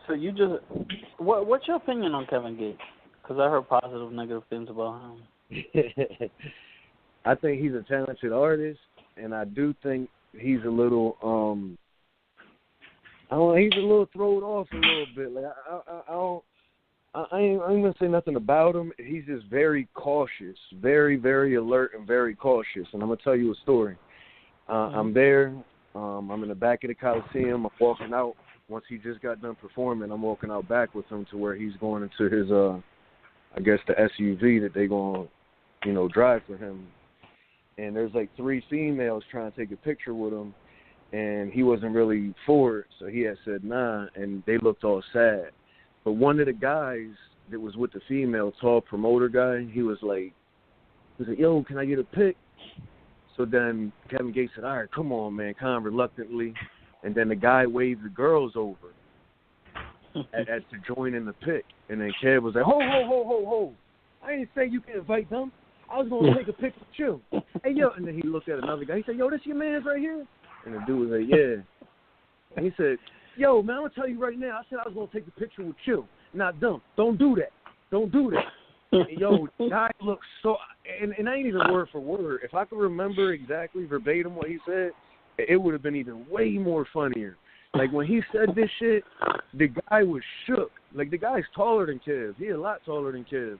So you just what's your opinion on Kevin Gates? Because I heard positive, negative things about him. I think he's a talented artist, and I do think he's a little he's a little thrown off a little bit. Like I ain't gonna say nothing about him. He's just very cautious, very, very alert and very cautious. And I'm gonna tell you a story. I'm there. I'm in the back of the Coliseum. I'm walking out. Once he just got done performing, I'm walking out back with him to where he's going into his, I guess the SUV that they gonna, drive for him. And there's like 3 females trying to take a picture with him, and he wasn't really for it, so he had said nah, and they looked all sad. But one of the guys that was with the female, tall promoter guy, he was like, yo, can I get a pic? So then Kevin Gates said, all right, come on, man, kind of reluctantly. And then the guy waved the girls over to join in the pic. And then Kev was like, ho. I didn't say you can invite them. I was going to take a picture with you. Hey, yo. And then he looked at another guy. He said, yo, this your man's right here? And the dude was like, yeah. And he said, yo, man, I'm going to tell you right now. I said I was going to take a picture with you, not them. Don't do that. And, yo, the guy looked so – and I ain't even word for word. If I could remember exactly verbatim what he said, it would have been even way more funnier. Like, when he said this shit, the guy was shook. Like, the guy's taller than Kev. He a lot taller than Kev.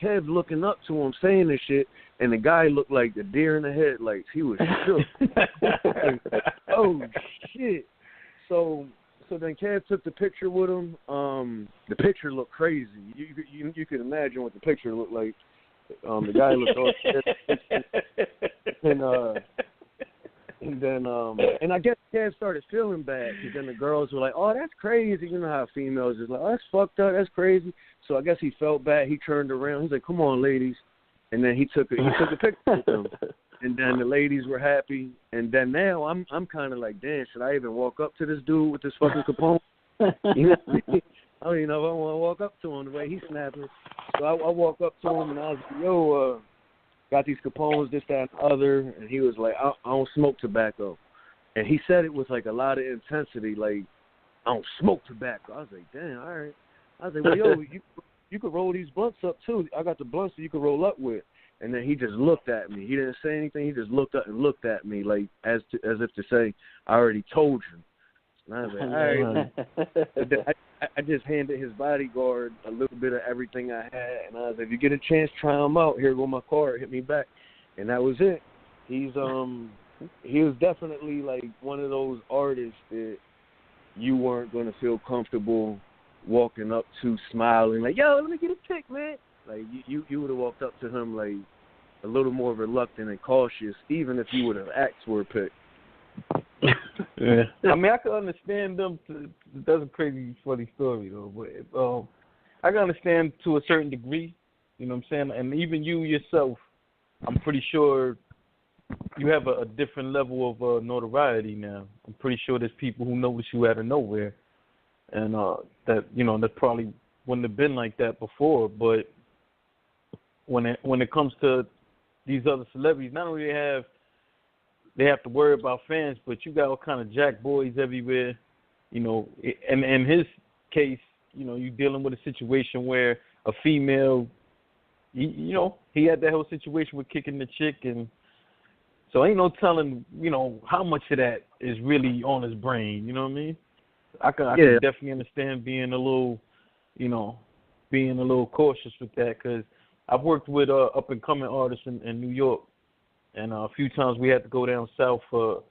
Kev looking up to him saying this shit, and the guy looked like the deer in the headlights. He was shook. Oh, shit. So then Kev took the picture with him. The picture looked crazy. You could imagine what the picture looked like. The guy looked all and I guess Kev started feeling bad because then the girls were like, oh, that's crazy. You know how females is like, oh, that's fucked up. That's crazy. So I guess he felt bad. He turned around. He's like, come on, ladies. And then he took a picture with them. And then the ladies were happy. And then now I'm kind of like, damn, should I even walk up to this dude with this fucking Capone? You know what I mean? I don't even know if I want to walk up to him the way he's snapping. So I walk up to him and I was like, yo, got these Capones, this, that, and the other. And he was like, I don't smoke tobacco. And he said it with like a lot of intensity, like, I don't smoke tobacco. I was like, damn, all right. I was like, well, yo, you could roll these blunts up too. I got the blunts that you could roll up with. And then he just looked at me. He didn't say anything. He just looked up and looked at me like as if to say, I already told you. And I was like, all right. I just handed his bodyguard a little bit of everything I had, and I was like, if you get a chance, try them out. Here go my card. Hit me back. And that was it. He was definitely like one of those artists that you weren't going to feel comfortable walking up to, smiling like, yo, let me get a pic, man. Like you would have walked up to him like a little more reluctant and cautious, even if you would have asked for a pic. Yeah. I mean, I can understand them. That's a crazy, funny story, though. But I can understand to a certain degree, you know what I'm saying? And even you yourself, I'm pretty sure you have a different level of notoriety now. I'm pretty sure there's people who notice you out of nowhere. And that probably wouldn't have been like that before. But when it comes to these other celebrities, not only they have to worry about fans, but you got all kind of jack boys everywhere, and in his case, you're dealing with a situation where a female, he had that whole situation with kicking the chick, and so ain't no telling, how much of that is really on his brain, you know what I mean? I can definitely understand being a little cautious with that, because I've worked with up-and-coming artists in New York, and a few times we had to go down south for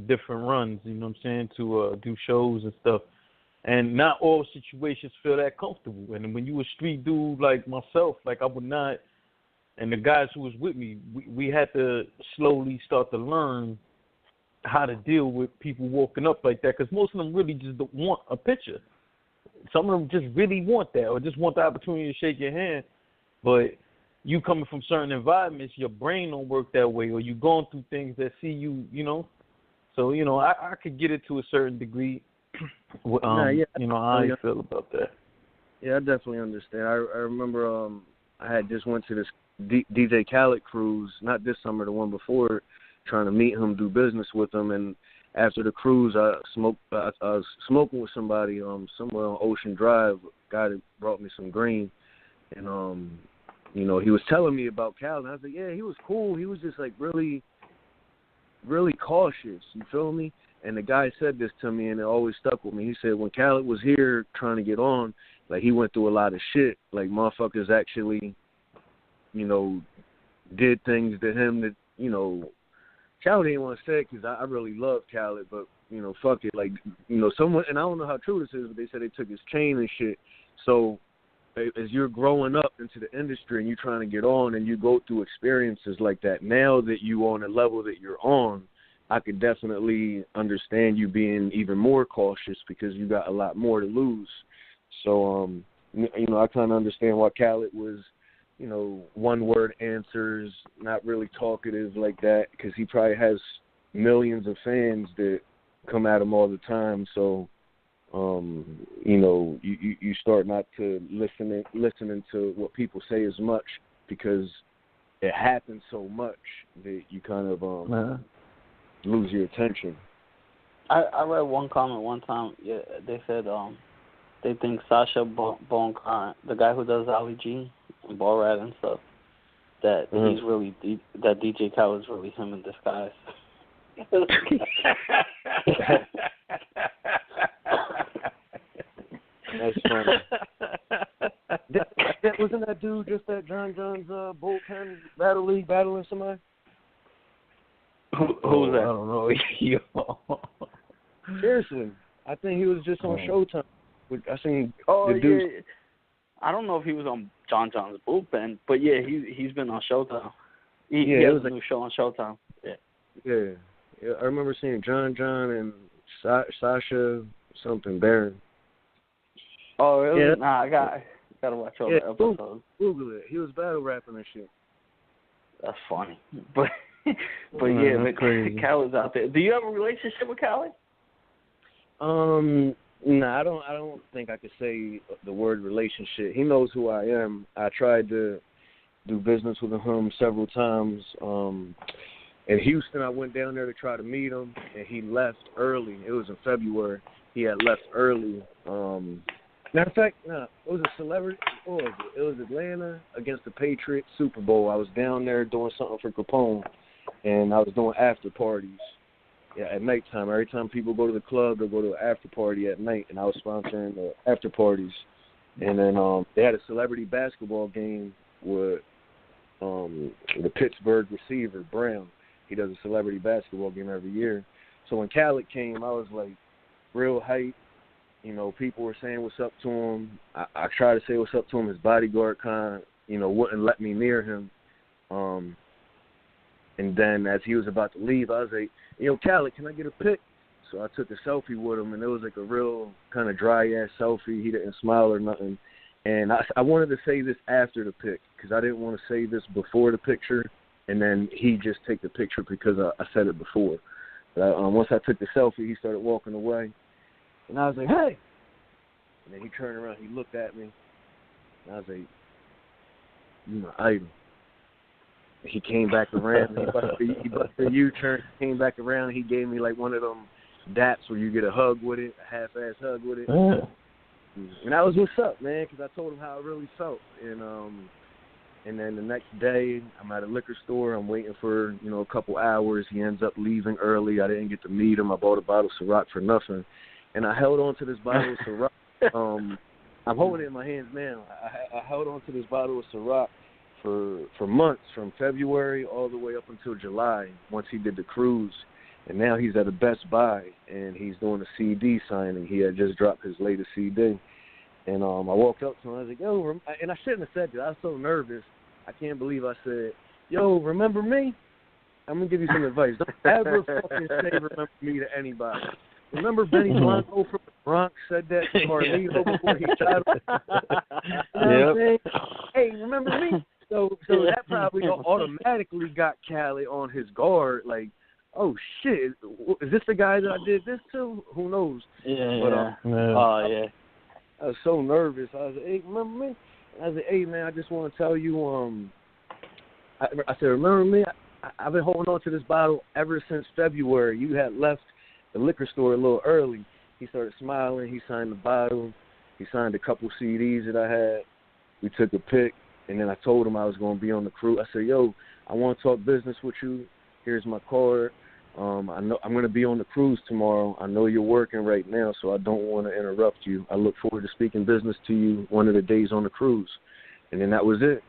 different runs, you know what I'm saying, to do shows and stuff. And not all situations feel that comfortable. And when you a street dude like myself, like I would not, and the guys who was with me, we had to slowly start to learn how to deal with people walking up like that, because most of them really just don't want a picture. Some of them just really want that, or just want the opportunity to shake your hand. But you coming from certain environments, your brain don't work that way, or you going through things that see you, So, I could get it to a certain degree. How you feel about that. Yeah, I definitely understand. I remember I had just went to this DJ Khaled cruise, not this summer, the one before, trying to meet him, do business with him, and after the cruise, I was smoking with somebody somewhere on Ocean Drive. A guy that brought me some green, and he was telling me about Khaled. And I was like, yeah, he was cool. He was just like really, really cautious. You feel me? And the guy said this to me, and it always stuck with me. He said when Khaled was here trying to get on, like he went through a lot of shit. Like motherfuckers actually, did things to him that, Khaled didn't want to say it because I really love Khaled, but, fuck it. Like, someone, and I don't know how true this is, but they said they took his chain and shit. So as you're growing up into the industry and you're trying to get on and you go through experiences like that, now that you on the level that you're on, I could definitely understand you being even more cautious because you got a lot more to lose. So, I kind of understand why Khaled was, one-word answers, not really talkative like that, because he probably has millions of fans that come at him all the time. So, you start not to listening to what people say as much because it happens so much that you kind of lose your attention. I read one comment one time. Yeah, they said they think Sasha Baron, the guy who does Ali G and Ball Rat and stuff, that he's really that DJ Khaled is really him in disguise. That's funny. Wasn't that dude just at John John's bullpen battle league battling somebody? Who's that? I don't know. Seriously, I think he was just on Showtime. I seen the dude. Yeah. I don't know if he was on John John's bullpen, but yeah, he's been on Showtime. He has a new show on Showtime. Yeah. I remember seeing John and Sasha something Baron. Oh, really? Yeah. Nah, I gotta watch all the episodes. Google it. He was battle rapping and shit. That's funny, but Khaled's out there. Do you have a relationship with Khaled? No, I don't think I could say the word relationship. He knows who I am. I tried to do business with him several times. In Houston, I went down there to try to meet him, and he left early. It was in February. He had left early. Matter of fact, it was a celebrity. What was it? It was Atlanta against the Patriots Super Bowl. I was down there doing something for Capone, and I was doing after parties. Yeah, at nighttime. Every time people go to the club, they'll go to an after party at night, and I was sponsoring the after parties. And then they had a celebrity basketball game with the Pittsburgh receiver, Brown. He does a celebrity basketball game every year. So when Khaled came, I was like real hype. People were saying what's up to him. I tried to say what's up to him. His bodyguard kind of, wouldn't let me near him. And then as he was about to leave, I was like, Khaled, can I get a pic? So I took a selfie with him, and it was like a real kind of dry-ass selfie. He didn't smile or nothing. And I wanted to say this after the pic because I didn't want to say this before the picture, and then he just take the picture because I said it before. But once I took the selfie, he started walking away. And I was like, hey. And then he turned around. He looked at me. And I was like, you my idol. And he came back around. He busted a U-turn. Came back around. He gave me like one of them daps where you get a hug with it, a half-ass hug with it. And that was what's up, man, because I told him how I really felt. And then the next day, I'm at a liquor store. I'm waiting for, a couple hours. He ends up leaving early. I didn't get to meet him. I bought a bottle of Ciroc for nothing. And I held on to this bottle of Ciroc. I'm holding it in my hands now. I held on to this bottle of Ciroc for months, from February all the way up until July, once he did the cruise. And now he's at a Best Buy, and he's doing a CD signing. He had just dropped his latest CD. And I walked up to him. I was like, yo, and I shouldn't have said that. I was so nervous. I can't believe I said, yo, remember me? I'm going to give you some advice. Don't ever fucking say remember me to anybody. Remember Benny Blanco from the Bronx said that to Carlito before he shot him? You know what I'm saying? Hey, remember me? So that probably automatically got Khaled on his guard, like, oh, shit, is this the guy that I did this to? Who knows? Yeah. I was so nervous. I was like, hey, remember me? I was like, hey, man, I just want to tell you, I said, remember me? I've been holding on to this bottle ever since February. You had left the liquor store a little early. He started smiling. He signed the bottle. He signed a couple CDs that I had. We took a pic, and then I told him I was going to be on the cruise. I said, yo, I want to talk business with you. Here's my card. I know I'm going to be on the cruise tomorrow. I know you're working right now, so I don't want to interrupt you. I look forward to speaking business to you one of the days on the cruise. And then that was it.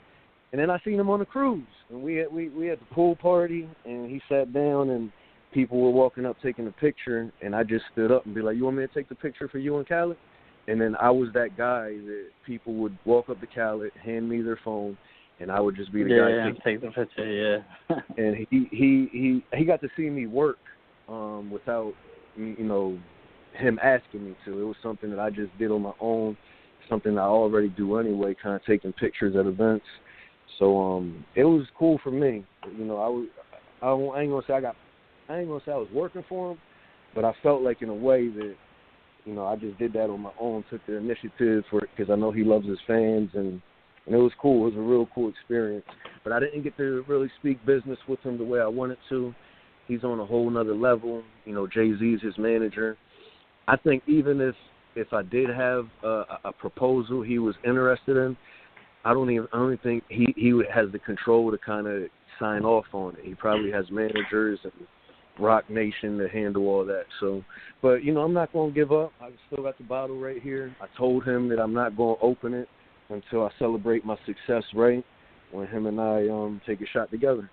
And then I seen him on the cruise, and we had the pool party, and he sat down, and people were walking up taking a picture, and I just stood up and be like, you want me to take the picture for you and Khaled? And then I was that guy that people would walk up to Khaled, hand me their phone, and I would just be the guy take the picture, And he got to see me work without, him asking me to. It was something that I just did on my own, something I already do anyway, kind of taking pictures at events. So it was cool for me. I ain't gonna say I was working for him, but I felt like in a way that, I just did that on my own, took the initiative for it because I know he loves his fans, and it was cool. It was a real cool experience. But I didn't get to really speak business with him the way I wanted to. He's on a whole nother level. Jay-Z's his manager. I think even if I did have a proposal he was interested in, I don't even think he has the control to kind of sign off on it. He probably has managers and Rock Nation to handle all that. So, but I'm not going to give up. I still got the bottle right here. I told him that I'm not going to open it until I celebrate my success, right? When him and I take a shot together.